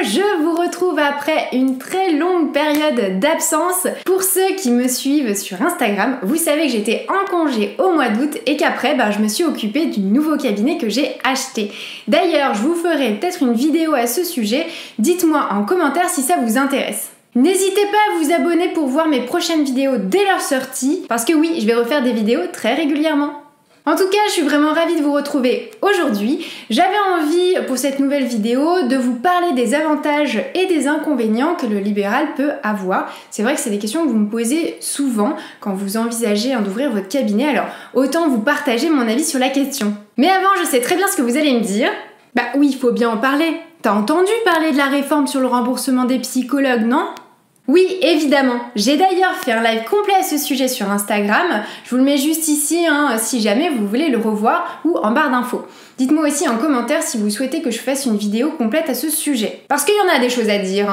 je vous retrouve après une très longue période d'absence. Pour ceux qui me suivent sur Instagram, vous savez que j'étais en congé au mois d'août et qu'après, je me suis occupée du nouveau cabinet que j'ai acheté. D'ailleurs, je vous ferai peut-être une vidéo à ce sujet. Dites-moi en commentaire si ça vous intéresse. N'hésitez pas à vous abonner pour voir mes prochaines vidéos dès leur sortie, parce que oui, je vais refaire des vidéos très régulièrement. En tout cas, je suis vraiment ravie de vous retrouver aujourd'hui. J'avais envie, pour cette nouvelle vidéo, de vous parler des avantages et des inconvénients que le libéral peut avoir. C'est vrai que c'est des questions que vous me posez souvent quand vous envisagez d'ouvrir votre cabinet, alors autant vous partager mon avis sur la question. Mais avant, je sais très bien ce que vous allez me dire. Bah oui, il faut bien en parler. T'as entendu parler de la réforme sur le remboursement des psychologues, non ? Oui, évidemment. J'ai d'ailleurs fait un live complet à ce sujet sur Instagram. Je vous le mets juste ici, si jamais vous voulez le revoir, ou en barre d'infos. Dites-moi aussi en commentaire si vous souhaitez que je fasse une vidéo complète à ce sujet. Parce qu'il y en a des choses à dire,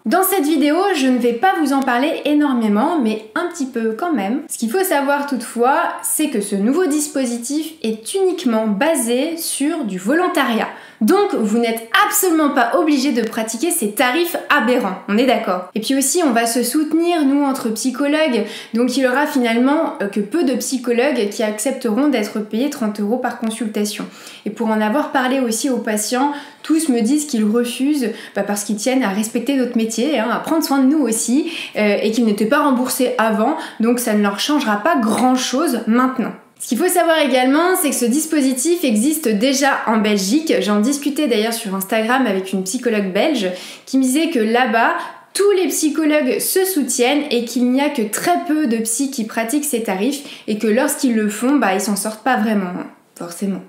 Dans cette vidéo, je ne vais pas vous en parler énormément, mais un petit peu quand même. Ce qu'il faut savoir toutefois, c'est que ce nouveau dispositif est uniquement basé sur du volontariat. Donc, vous n'êtes absolument pas obligé de pratiquer ces tarifs aberrants, on est d'accord. Et puis aussi, on va se soutenir, nous, entre psychologues, donc il y aura finalement que peu de psychologues qui accepteront d'être payés 30 € par consultation. Et pour en avoir parlé aussi aux patients, tous me disent qu'ils refusent parce qu'ils tiennent à respecter notre métier, à prendre soin de nous aussi, et qu'ils n'étaient pas remboursés avant, donc ça ne leur changera pas grand-chose maintenant. Ce qu'il faut savoir également, c'est que ce dispositif existe déjà en Belgique. J'en discutais d'ailleurs sur Instagram avec une psychologue belge qui me disait que là-bas, tous les psychologues se soutiennent et qu'il n'y a que très peu de psys qui pratiquent ces tarifs et que lorsqu'ils le font, ils s'en sortent pas vraiment, forcément.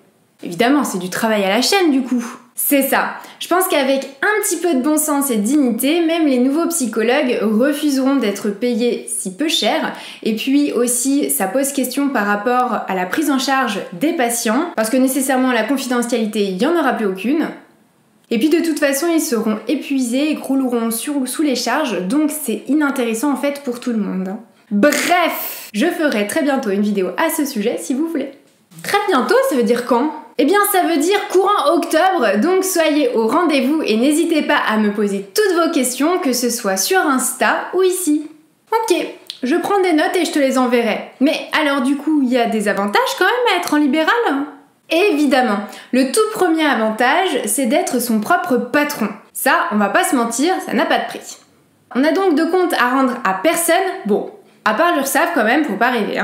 Évidemment, c'est du travail à la chaîne du coup. C'est ça. Je pense qu'avec un petit peu de bon sens et de dignité, même les nouveaux psychologues refuseront d'être payés si peu cher. Et puis aussi, ça pose question par rapport à la prise en charge des patients, parce que nécessairement la confidentialité, il n'y en aura plus aucune. Et puis de toute façon, ils seront épuisés et crouleront sous les charges, donc c'est inintéressant en fait pour tout le monde. Bref, je ferai très bientôt une vidéo à ce sujet si vous voulez. Très bientôt, ça veut dire quand ? Eh bien, ça veut dire courant octobre, donc soyez au rendez-vous et n'hésitez pas à me poser toutes vos questions, que ce soit sur Insta ou ici. Ok, je prends des notes et je te les enverrai. Mais alors du coup, il y a des avantages quand même à être en libéral ? Évidemment, le tout premier avantage, c'est d'être son propre patron. Ça, on va pas se mentir, ça n'a pas de prix. On a donc de compte à rendre à personne, bon, à part l'URSSAF quand même, faut pas rêver,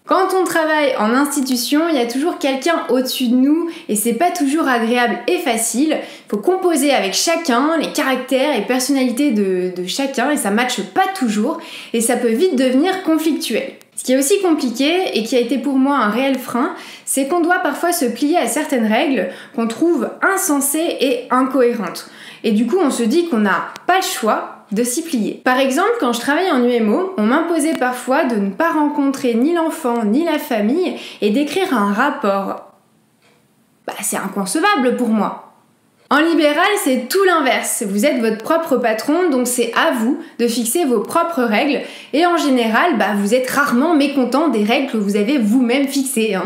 Quand on travaille en institution, il y a toujours quelqu'un au-dessus de nous et c'est pas toujours agréable et facile. Il faut composer avec chacun, les caractères et personnalités de chacun et ça matche pas toujours et ça peut vite devenir conflictuel. Ce qui est aussi compliqué et qui a été pour moi un réel frein, c'est qu'on doit parfois se plier à certaines règles qu'on trouve insensées et incohérentes. Et du coup, on se dit qu'on n'a pas le choix de s'y plier. Par exemple, quand je travaillais en UMO, on m'imposait parfois de ne pas rencontrer ni l'enfant ni la famille et d'écrire un rapport. C'est inconcevable pour moi. En libéral, c'est tout l'inverse. Vous êtes votre propre patron, donc c'est à vous de fixer vos propres règles. Et en général, vous êtes rarement mécontent des règles que vous avez vous-même fixées.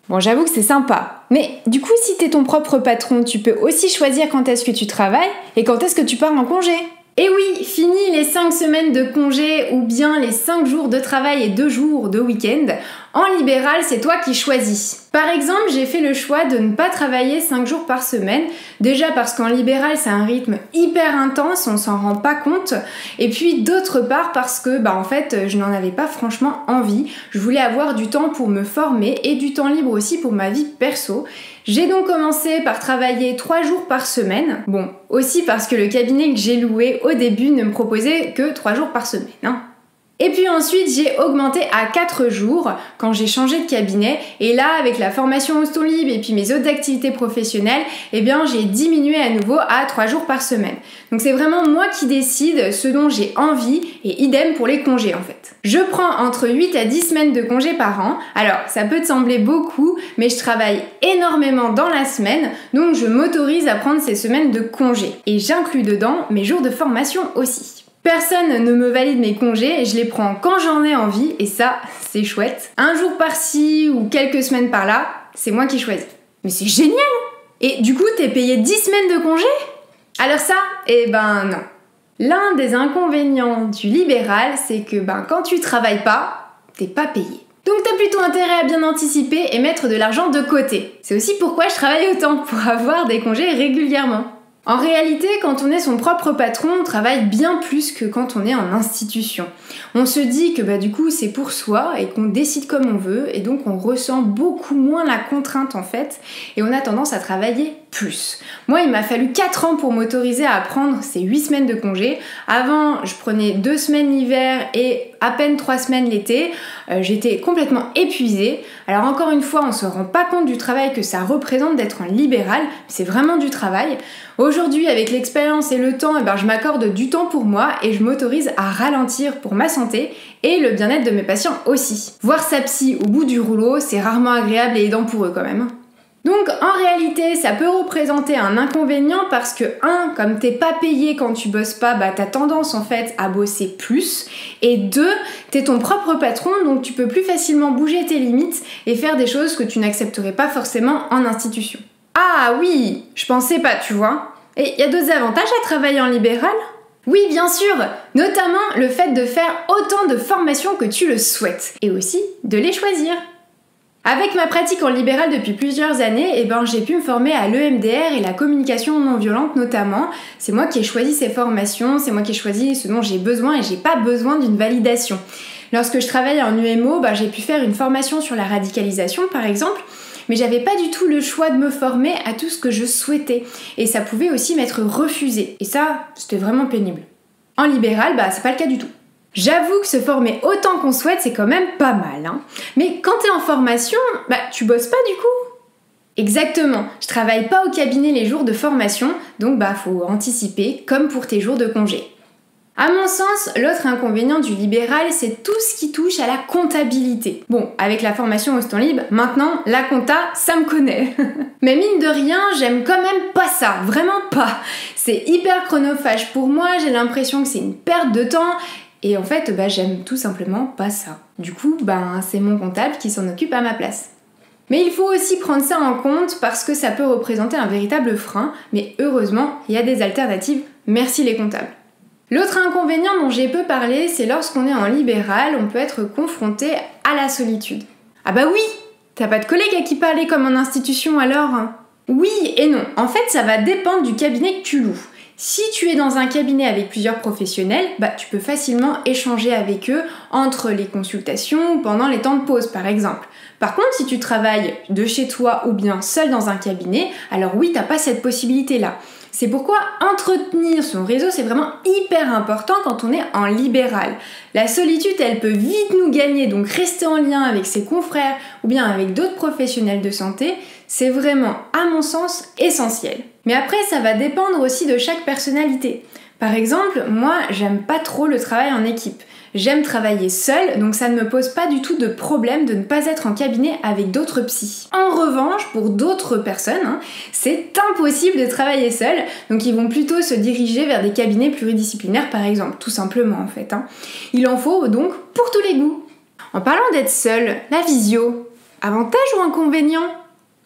Bon, j'avoue que c'est sympa. Mais du coup, si t'es ton propre patron, tu peux aussi choisir quand est-ce que tu travailles et quand est-ce que tu pars en congé. Et oui, fini les 5 semaines de congé ou bien les 5 jours de travail et 2 jours de week-end. En libéral, c'est toi qui choisis. Par exemple, j'ai fait le choix de ne pas travailler 5 jours par semaine. Déjà parce qu'en libéral, c'est un rythme hyper intense, on s'en rend pas compte. Et puis d'autre part parce que, en fait, je n'en avais pas franchement envie. Je voulais avoir du temps pour me former et du temps libre aussi pour ma vie perso. J'ai donc commencé par travailler 3 jours par semaine. Bon, aussi parce que le cabinet que j'ai loué au début ne me proposait que 3 jours par semaine. Et puis ensuite, j'ai augmenté à 4 jours quand j'ai changé de cabinet. Et là, avec la formation Hosto Libre et puis mes autres activités professionnelles, j'ai diminué à nouveau à 3 jours par semaine. Donc c'est vraiment moi qui décide ce dont j'ai envie et idem pour les congés en fait. Je prends entre 8 à 10 semaines de congés par an. Alors, ça peut te sembler beaucoup, mais je travaille énormément dans la semaine, donc je m'autorise à prendre ces semaines de congés. Et j'inclus dedans mes jours de formation aussi. Personne ne me valide mes congés et je les prends quand j'en ai envie et ça, c'est chouette. Un jour par-ci ou quelques semaines par-là, c'est moi qui choisis. Mais c'est génial! Et du coup, t'es payé 10 semaines de congés? Alors ça, eh ben non. L'un des inconvénients du libéral, c'est que quand tu travailles pas, t'es pas payé. Donc t'as plutôt intérêt à bien anticiper et mettre de l'argent de côté. C'est aussi pourquoi je travaille autant, pour avoir des congés régulièrement. En réalité, quand on est son propre patron, on travaille bien plus que quand on est en institution. On se dit que du coup c'est pour soi et qu'on décide comme on veut et donc on ressent beaucoup moins la contrainte en fait et on a tendance à travailler plus. Moi il m'a fallu 4 ans pour m'autoriser à prendre ces 8 semaines de congé. Avant je prenais 2 semaines l'hiver et à peine 3 semaines l'été. J'étais complètement épuisée. Alors encore une fois on se rend pas compte du travail que ça représente d'être en libéral, c'est vraiment du travail. Aujourd'hui avec l'expérience et le temps, je m'accorde du temps pour moi et je m'autorise à ralentir pour ma santé et le bien-être de mes patients aussi. Voir sa psy au bout du rouleau, c'est rarement agréable et aidant pour eux quand même. Donc en réalité, ça peut représenter un inconvénient parce que comme t'es pas payé quand tu bosses pas, t'as tendance en fait à bosser plus. Et 2, t'es ton propre patron, donc tu peux plus facilement bouger tes limites et faire des choses que tu n'accepterais pas forcément en institution. Ah oui, je pensais pas, tu vois. Et il y a d'autres avantages à travailler en libéral ? Oui, bien sûr, notamment le fait de faire autant de formations que tu le souhaites, et aussi de les choisir. Avec ma pratique en libéral depuis plusieurs années, j'ai pu me former à l'EMDR et la communication non violente notamment. C'est moi qui ai choisi ces formations, c'est moi qui ai choisi ce dont j'ai besoin et j'ai pas besoin d'une validation. Lorsque je travaillais en UMO, j'ai pu faire une formation sur la radicalisation par exemple, mais j'avais pas du tout le choix de me former à tout ce que je souhaitais. Et ça pouvait aussi m'être refusé. Et ça, c'était vraiment pénible. En libéral, c'est pas le cas du tout. J'avoue que se former autant qu'on souhaite, c'est quand même pas mal, hein. Mais quand t'es en formation, tu bosses pas du coup. Exactement, je travaille pas au cabinet les jours de formation, donc faut anticiper, comme pour tes jours de congé. À mon sens, l'autre inconvénient du libéral, c'est tout ce qui touche à la comptabilité. Bon, avec la formation au temps libre, maintenant, la compta, ça me connaît. Mais mine de rien, j'aime quand même pas ça, vraiment pas. C'est hyper chronophage pour moi, j'ai l'impression que c'est une perte de temps, et en fait, j'aime tout simplement pas ça. Du coup, c'est mon comptable qui s'en occupe à ma place. Mais il faut aussi prendre ça en compte parce que ça peut représenter un véritable frein, mais heureusement, il y a des alternatives, merci les comptables. L'autre inconvénient dont j'ai peu parlé, c'est lorsqu'on est en libéral, on peut être confronté à la solitude. Ah oui, t'as pas de collègue à qui parler comme en institution alors ? Oui et non, en fait ça va dépendre du cabinet que tu loues. Si tu es dans un cabinet avec plusieurs professionnels, tu peux facilement échanger avec eux entre les consultations ou pendant les temps de pause par exemple. Par contre, si tu travailles de chez toi ou bien seul dans un cabinet, alors oui, t'as pas cette possibilité-là. C'est pourquoi entretenir son réseau, c'est vraiment hyper important quand on est en libéral. La solitude, elle peut vite nous gagner, donc rester en lien avec ses confrères ou bien avec d'autres professionnels de santé, c'est vraiment, à mon sens, essentiel. Mais après, ça va dépendre aussi de chaque personnalité. Par exemple, moi, j'aime pas trop le travail en équipe. J'aime travailler seule, donc ça ne me pose pas du tout de problème de ne pas être en cabinet avec d'autres psys. En revanche, pour d'autres personnes, c'est impossible de travailler seule, donc ils vont plutôt se diriger vers des cabinets pluridisciplinaires par exemple, tout simplement en fait. Il en faut donc pour tous les goûts. En parlant d'être seule, la visio, avantage ou inconvénient ?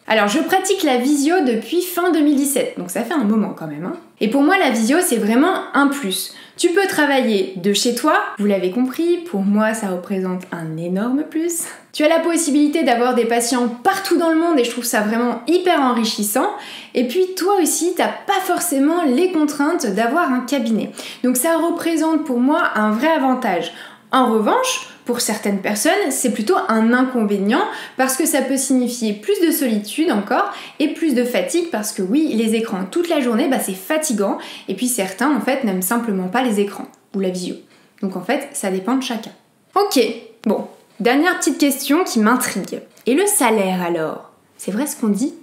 Alors je pratique la visio depuis fin 2017, donc ça fait un moment quand même. Et pour moi la visio c'est vraiment un plus. Tu peux travailler de chez toi, vous l'avez compris, pour moi ça représente un énorme plus. Tu as la possibilité d'avoir des patients partout dans le monde et je trouve ça vraiment hyper enrichissant. Et puis toi aussi t'as pas forcément les contraintes d'avoir un cabinet. Donc ça représente pour moi un vrai avantage. En revanche, pour certaines personnes, c'est plutôt un inconvénient parce que ça peut signifier plus de solitude encore et plus de fatigue parce que oui, les écrans toute la journée, c'est fatigant et puis certains en fait n'aiment simplement pas les écrans ou la visio. Donc en fait, ça dépend de chacun. Ok, bon, dernière petite question qui m'intrigue. Et le salaire alors ? C'est vrai ce qu'on dit ?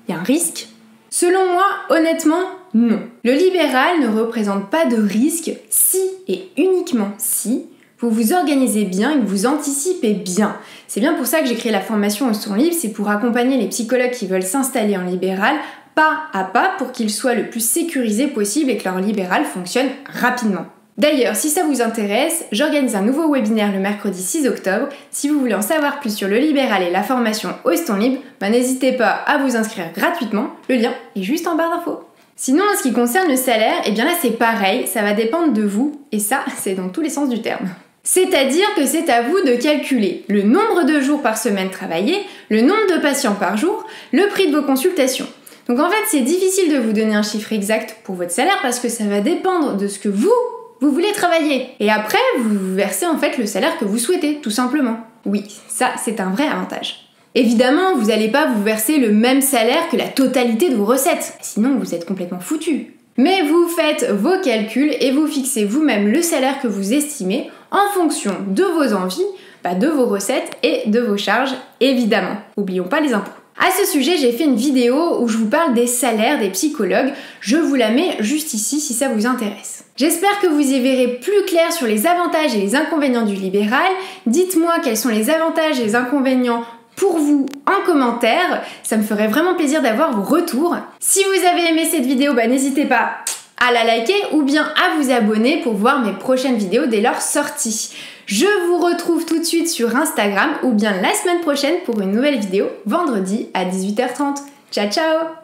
Il y a un risque ? Selon moi, honnêtement, non. Le libéral ne représente pas de risque si et uniquement si vous vous organisez bien et que vous anticipez bien. C'est bien pour ça que j'ai créé la formation au temps libre, c'est pour accompagner les psychologues qui veulent s'installer en libéral pas à pas pour qu'ils soient le plus sécurisés possible et que leur libéral fonctionne rapidement. D'ailleurs, si ça vous intéresse, j'organise un nouveau webinaire le mercredi 6 octobre. Si vous voulez en savoir plus sur le libéral et la formation au temps libre, n'hésitez pas à vous inscrire gratuitement, le lien est juste en barre d'infos. Sinon, en ce qui concerne le salaire, eh bien là c'est pareil, ça va dépendre de vous, et ça, c'est dans tous les sens du terme. C'est-à-dire que c'est à vous de calculer le nombre de jours par semaine travaillés, le nombre de patients par jour, le prix de vos consultations. Donc en fait, c'est difficile de vous donner un chiffre exact pour votre salaire parce que ça va dépendre de ce que vous voulez travailler. Et après, vous versez en fait le salaire que vous souhaitez, tout simplement. Oui, ça, c'est un vrai avantage. Évidemment, vous n'allez pas vous verser le même salaire que la totalité de vos recettes, sinon vous êtes complètement foutu. Mais vous faites vos calculs et vous fixez vous-même le salaire que vous estimez en fonction de vos envies, de vos recettes et de vos charges, évidemment. N'oublions pas les impôts. À ce sujet, j'ai fait une vidéo où je vous parle des salaires des psychologues. Je vous la mets juste ici si ça vous intéresse. J'espère que vous y verrez plus clair sur les avantages et les inconvénients du libéral. Dites-moi quels sont les avantages et les inconvénients pour vous en commentaire. Ça me ferait vraiment plaisir d'avoir vos retours. Si vous avez aimé cette vidéo, n'hésitez pas à la liker ou bien à vous abonner pour voir mes prochaines vidéos dès leur sortie. Je vous retrouve tout de suite sur Instagram ou bien la semaine prochaine pour une nouvelle vidéo, vendredi à 18h30. Ciao ciao!